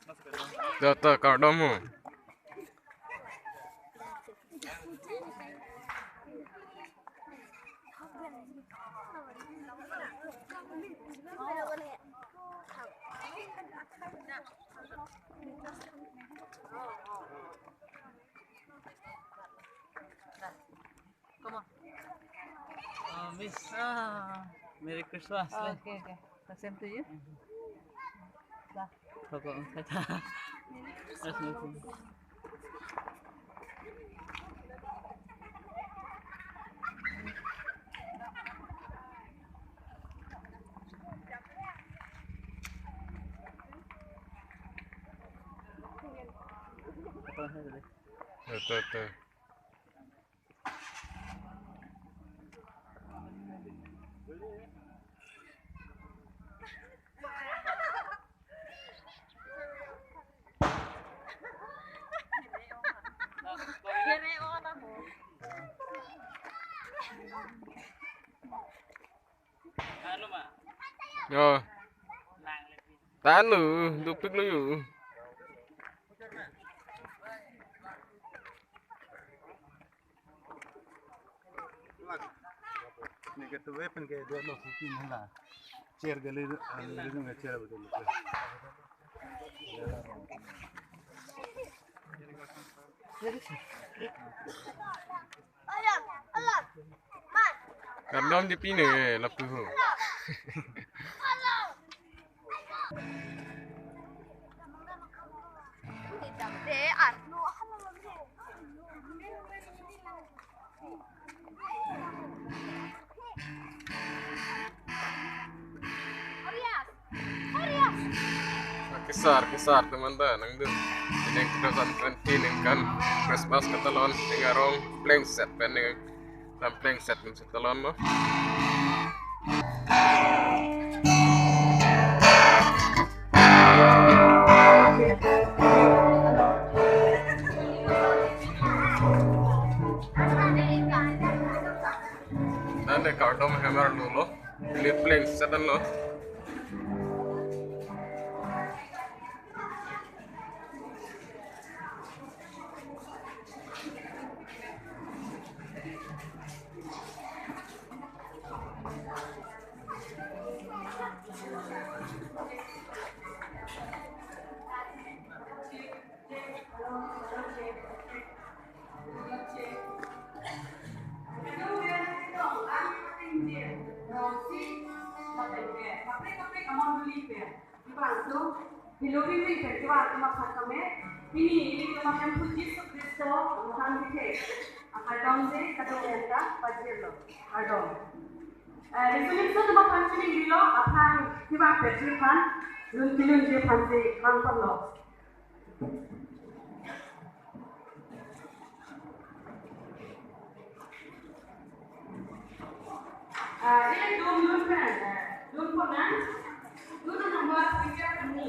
Tuh, kardom. Miss, Merry Christmas. Okay. The same to you. Papa, kata. That's nothing. Tuh. Ano ma? Oh, tahan lu, duplik lu yuk. Negative weapon ke dia lo supi nila. Chair gali nung chair betul. Kardom di pine lapu. Kisar teman-teman nang dun. Ini yang kedosan penting kan Christmas ketelon dengarong playing set pending dan playing set min setelon no. Dan de kardom hammer dulu. Ini playing set no. Ini Hemphu Kristo Mangke kardom de kadolenta pajelo kardom. Resulit so tema functioning dilo apan kiba petri pan lun je panse kan lo. Ini dum lun pan, dum ponan, dum number 3 ni.